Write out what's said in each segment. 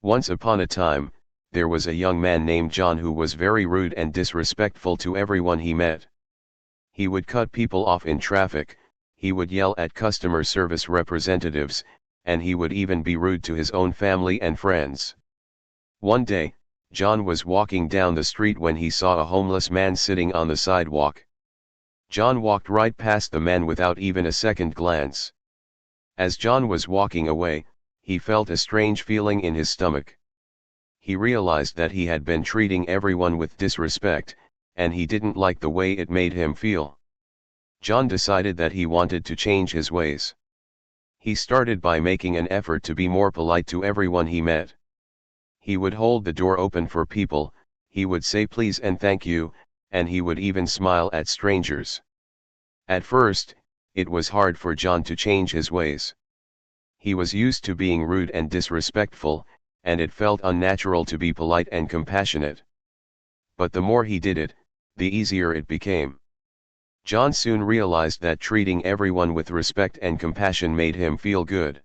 Once upon a time, there was a young man named John who was very rude and disrespectful to everyone he met. He would cut people off in traffic, he would yell at customer service representatives, and he would even be rude to his own family and friends. One day, John was walking down the street when he saw a homeless man sitting on the sidewalk. John walked right past the man without even a second glance. As John was walking away, he felt a strange feeling in his stomach. He realized that he had been treating everyone with disrespect, and he didn't like the way it made him feel. John decided that he wanted to change his ways. He started by making an effort to be more polite to everyone he met. He would hold the door open for people, he would say please and thank you, and he would even smile at strangers. At first, it was hard for John to change his ways. He was used to being rude and disrespectful, and it felt unnatural to be polite and compassionate. But the more he did it, the easier it became. John soon realized that treating everyone with respect and compassion made him feel good.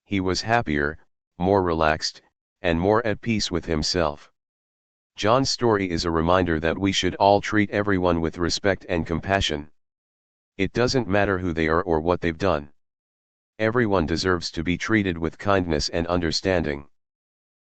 He was happier, more relaxed, and more at peace with himself. John's story is a reminder that we should all treat everyone with respect and compassion. It doesn't matter who they are or what they've done. Everyone deserves to be treated with kindness and understanding.